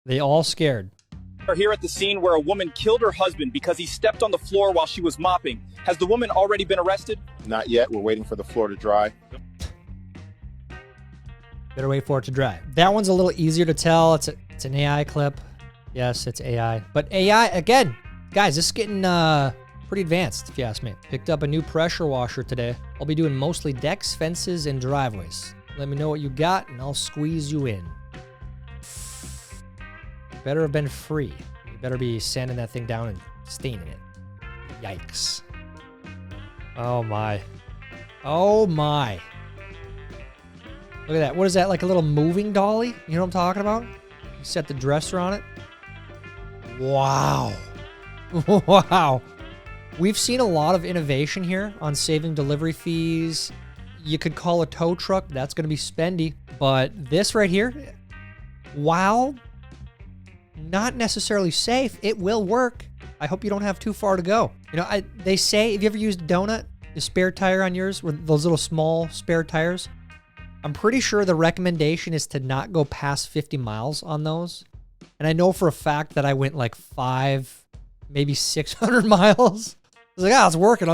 They all scared. We're here at the scene where a woman killed her husband because he stepped on the floor while she was mopping. Has the woman already been arrested? Not yet. We're waiting for the floor to dry. Better wait for it to dry. That one's a little easier to tell. It's an AI clip. Yes, it's AI. But AI, again, guys, this is getting pretty advanced, if you ask me. Picked up a new pressure washer today. I'll be doing mostly decks, fences, and driveways. Let me know what you got, and I'll squeeze you in. Better have been free. You better be sanding that thing down and staining it. Yikes. Oh, my. Oh, my. Look at that. What is that, like a little moving dolly? You know what I'm talking about? You set the dresser on it. Wow. Wow. We've seen a lot of innovation here on saving delivery fees. You could call a tow truck. That's going to be spendy. But this right here, while not necessarily safe, it will work. I hope you don't have too far to go. You know, they say, have you ever used a donut? The spare tire on yours, with those little small spare tires? I'm pretty sure the recommendation is to not go past 50 miles on those. And I know for a fact that I went like 5, maybe 600 miles. I was like, it's working.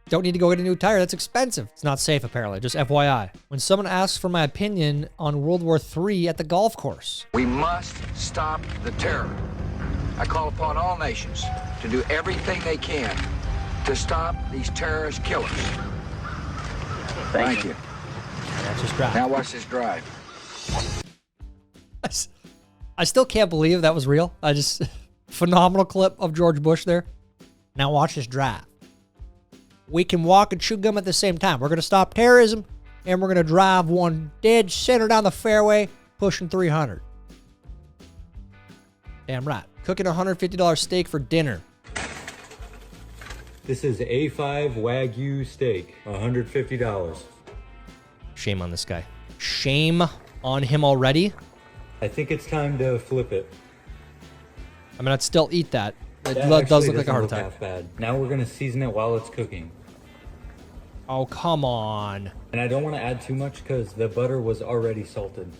Don't need to go get a new tire. That's expensive. It's not safe, apparently. Just FYI. When someone asks for my opinion on World War III at the golf course. We must stop the terror. I call upon all nations to do everything they can to stop these terrorist killers. Thank you. That's just drive. Now watch this drive. I still can't believe that was real. Phenomenal clip of George Bush there. Now watch this drive. We can walk and chew gum at the same time. We're going to stop terrorism, and we're going to drive one dead center down the fairway, pushing 300. Damn right. Cooking a $150 steak for dinner. This is A5 wagyu steak, $150. Shame on this guy. Shame on him already. I think it's time to flip it. I mean, I'd still eat that. It That does look actually like a heart doesn't attack. look half bad. Now we're gonna season it while it's cooking. Oh, come on. And I don't want to add too much because the butter was already salted.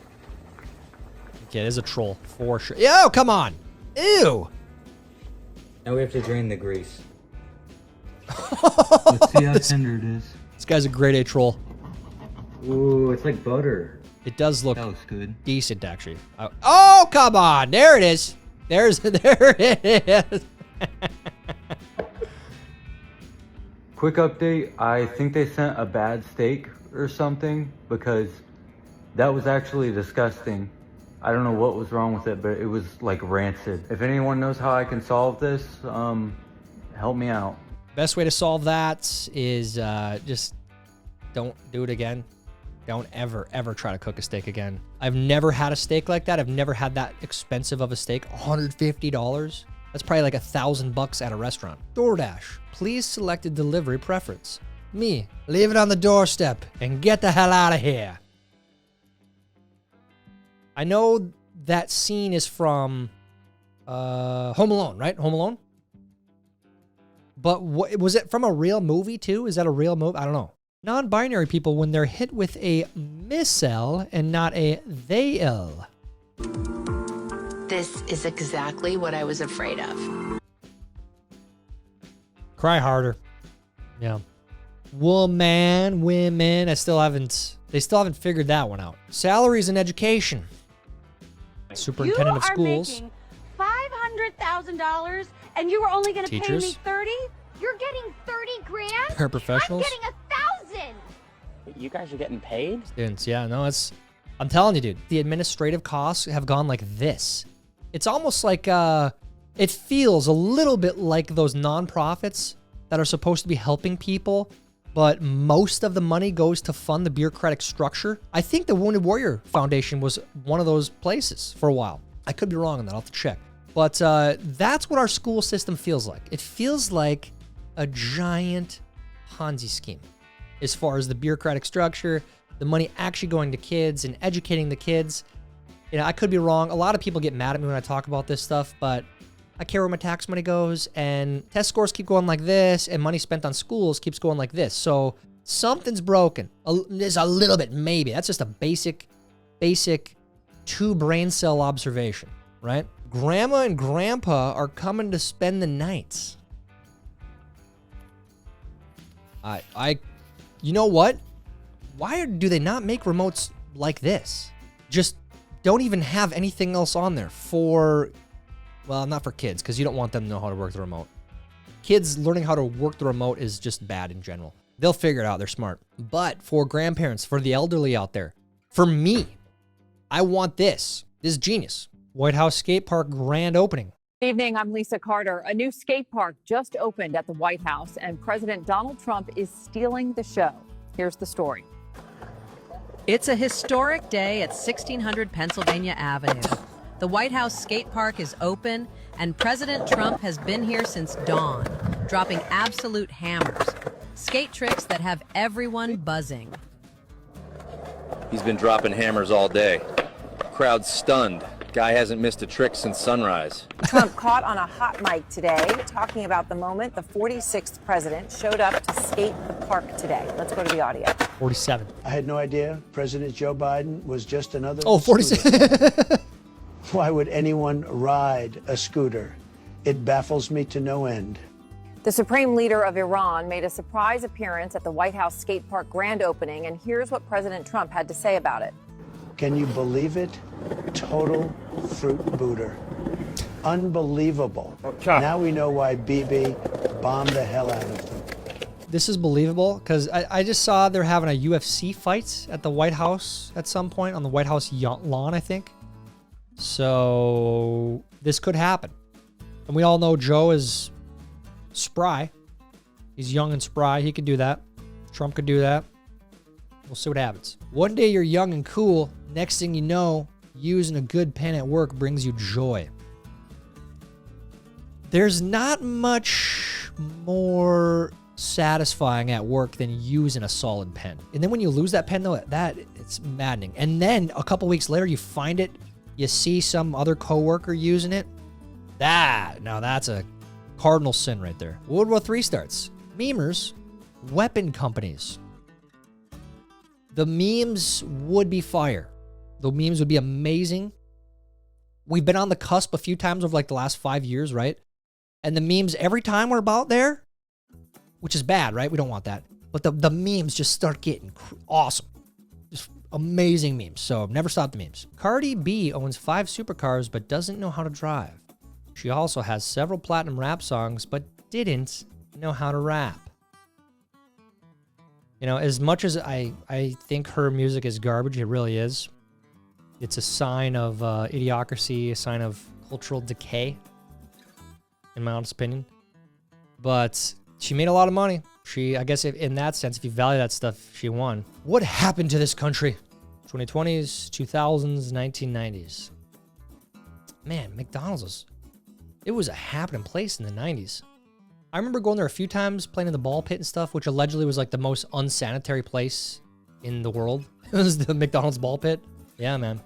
Yeah, it is a troll for sure. Ew, come on. Ew. Now we have to drain the grease. Let's see how tender it is. This guy's a grade A troll. Ooh, it's like butter. It does look That looks good. decent, actually. Oh, come on. There it is. There it is. Quick update. I think they sent a bad steak or something because that was actually disgusting. I don't know what was wrong with it, but it was like rancid. If anyone knows how I can solve this, help me out. Best way to solve that is just don't do it again. Don't ever, ever try to cook a steak again. I've never had a steak like that. I've never had that expensive of a steak. $150. That's probably like $1,000 at a restaurant. DoorDash, please select a delivery preference. Me, leave it on the doorstep and get the hell out of here. I know that scene is from Home Alone, right? Home Alone? But was it from a real movie too? Is that a real movie? I don't know. Non-binary people, when they're hit with a missile and not a they-ill. This is exactly what I was afraid of. Cry harder. Yeah. Woman, women. They still haven't figured that one out. Salaries in education. Superintendent of schools. You are making $500,000 and you were only going to pay me 30? You're getting 30 grand? Paraprofessionals. I'm getting 1,000. You guys are getting paid? Students, yeah, no, I'm telling you, dude, the administrative costs have gone like this. It's almost like, it feels a little bit like those nonprofits that are supposed to be helping people, but most of the money goes to fund the bureaucratic structure. I think the Wounded Warrior Foundation was one of those places for a while. I could be wrong on that, I'll have to check. But that's what our school system feels like. It feels like a giant Ponzi scheme as far as the bureaucratic structure, the money actually going to kids and educating the kids. You know, I could be wrong. A lot of people get mad at me when I talk about this stuff, but I care where my tax money goes, and test scores keep going like this, and money spent on schools keeps going like this. So something's broken. There's a little bit, maybe. That's just a basic 2 brain cell observation. right? Grandma and grandpa are coming to spend the night. You know what? Why do they not make remotes like this? Just don't even have anything else on there for, well, not for kids, because you don't want them to know how to work the remote. Kids learning how to work the remote is just bad in general. They'll figure it out. They're smart. But for grandparents, for the elderly out there, for me, I want this. This is genius. White House skate park grand opening. Good evening, I'm Lisa Carter. A new skate park just opened at the White House, and President Donald Trump is stealing the show. Here's the story. It's a historic day at 1600 Pennsylvania Avenue. The White House skate park is open, and President Trump has been here since dawn, dropping absolute hammers, skate tricks that have everyone buzzing. He's been dropping hammers all day. Crowd's stunned. Guy hasn't missed a trick since sunrise. Trump caught on a hot mic today talking about the moment the 46th president showed up to skate the park today. Let's go to the audio. 47. I had no idea President Joe Biden was just another 46. Why would anyone ride a scooter? It baffles me to no end. The supreme leader of Iran made a surprise appearance at the White House skate park grand opening, and here's what President Trump had to say about it. Can you believe it? Total fruit booter. Unbelievable. Now we know why Bibi bombed the hell out of them. This is believable because I just saw they're having a UFC fight at the White House at some point on the White House lawn, I think. So this could happen. And we all know Joe is spry. He's young and spry. He could do that. Trump could do that. We'll see what happens. One day you're young and cool. Next thing you know, using a good pen at work brings you joy. There's not much more satisfying at work than using a solid pen. And then when you lose that pen, though, it's maddening. And then a couple weeks later, you find it, you see some other coworker using it. Now that's a cardinal sin right there. World War III starts. Memers, weapon companies. The memes would be fire. The memes would be amazing. We've been on the cusp a few times over like the last 5 years, right? And the memes, every time we're about there, which is bad, right? We don't want that. But the memes just start getting awesome. Just amazing memes. So never stop the memes. Cardi B owns 5 supercars but doesn't know how to drive. She also has several platinum rap songs but didn't know how to rap. You know, as much as I think her music is garbage, it really is. It's a sign of idiocracy, a sign of cultural decay, in my honest opinion. But she made a lot of money. I guess in that sense, if you value that stuff, she won. What happened to this country? 2020s, 2000s, 1990s. Man, McDonald's it was a happening place in the 90s. I remember going there a few times, playing in the ball pit and stuff, which allegedly was like the most unsanitary place in the world. It was the McDonald's ball pit. Yeah, man.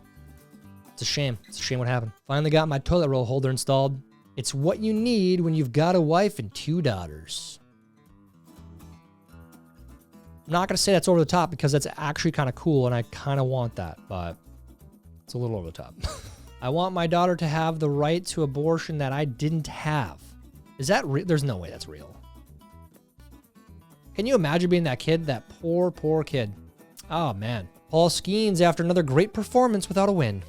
It's a shame. It's a shame what happened. Finally got my toilet roll holder installed. It's what you need when you've got a wife and 2 daughters. I'm not going to say that's over the top because that's actually kind of cool and I kind of want that, but it's a little over the top. I want my daughter to have the right to abortion that I didn't have. Is that real? There's no way that's real. Can you imagine being that kid? That poor, poor kid. Oh, man. Paul Skeens after another great performance without a win.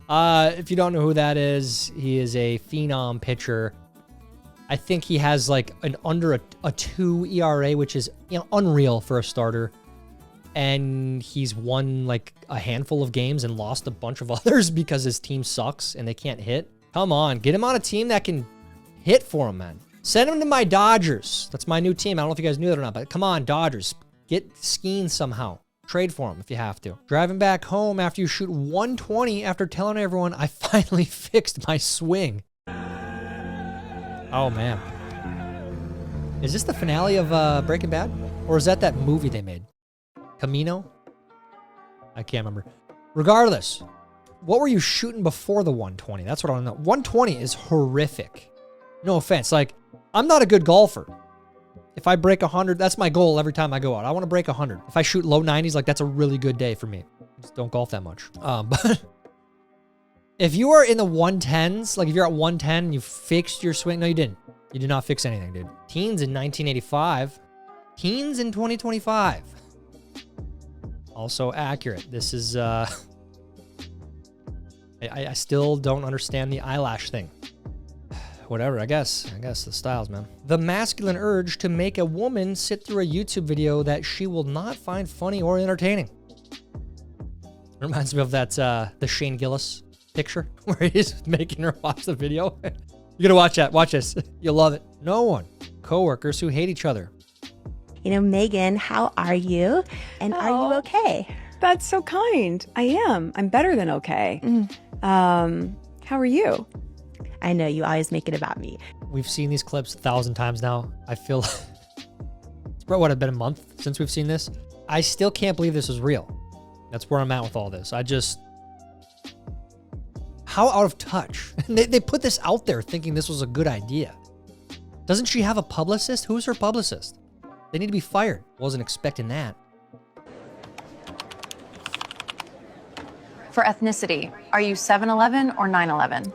If you don't know who that is, he is a phenom pitcher. I think he has like an under a 2 ERA, which is, you know, unreal for a starter. And he's won like a handful of games and lost a bunch of others because his team sucks and they can't hit. Come on, get him on a team that can hit for him, man. Send him to my Dodgers. That's my new team. I don't know if you guys knew that or not, but come on, Dodgers. Get Skeens somehow. Trade for him if you have to. Driving back home after you shoot 120 after telling everyone I finally fixed my swing. Oh, man. Is this the finale of Breaking Bad? Or is that movie they made? Camino? I can't remember. Regardless, what were you shooting before the 120? That's what I want to know. 120 is horrific. No offense. Like, I'm not a good golfer. If I break 100, that's my goal every time I go out. I want to break 100. If I shoot low 90s, like that's a really good day for me. Just don't golf that much. But if you are in the 110s, like if you're at 110, you fixed your swing. No, you didn't. You did not fix anything, dude. Teens in 1985. Teens in 2025. Also accurate. This is, I still don't understand the eyelash thing. Whatever, I guess the styles, man. The masculine urge to make a woman sit through a YouTube video that she will not find funny or entertaining. Reminds me of that, the Shane Gillis picture where he's making her watch the video. You're gonna watch that, watch this. You'll love it. No one. Coworkers who hate each other. You know, Megan, how are you? And are you okay? That's so kind. I am. I'm better than okay. How are you? I know you always make it about me. We've seen these clips 1,000 times now. I feel it's probably what, been a month since we've seen this. I still can't believe this is real. That's where I'm at with all this. How out of touch. They put this out there thinking this was a good idea. Doesn't she have a publicist? Who's her publicist? They need to be fired. Wasn't expecting that. For ethnicity, are you 7-Eleven or 9/11?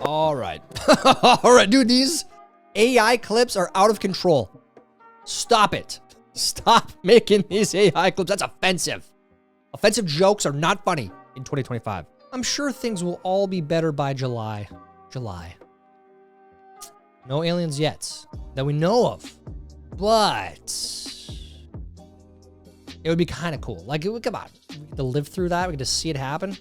All right. All right, dude, these AI clips are out of control. Stop it. Stop making these AI clips. That's offensive. Offensive jokes are not funny in 2025. I'm sure things will all be better by July. No aliens yet that we know of, but it would be kind of cool. Like, come on, we get to live through that. We get to see it happen.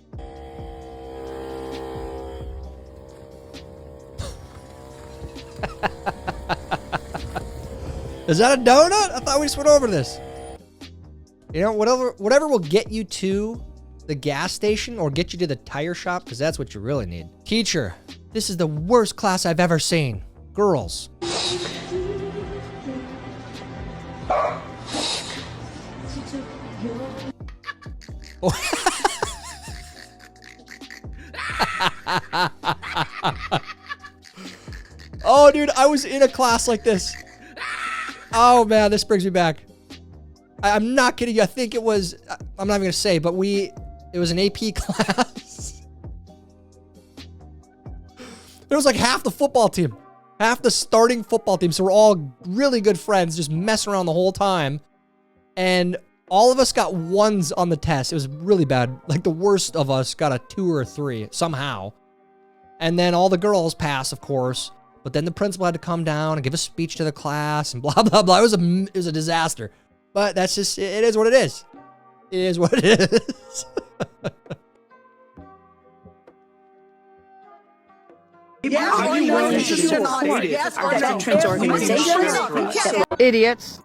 Is that a donut? I thought we just went over this. You know, whatever will get you to the gas station or get you to the tire shop, because that's what you really need. Teacher, this is the worst class I've ever seen. Girls. Oh, dude, I was in a class like this. Oh, man, this brings me back. I'm not kidding you. I think it was, I'm not even going to say, but it was an AP class. There was like half the football team, half the starting football team. So we're all really good friends, just messing around the whole time. And all of us got 1s on the test. It was really bad. Like the worst of us got a 2 or a 3 somehow. And then all the girls passed, of course. But then the principal had to come down and give a speech to the class and blah, blah, blah. It was a disaster. But that's just, it is what it is. It is what it is. Yes, are you willing to support our veterans organizations? Idiots.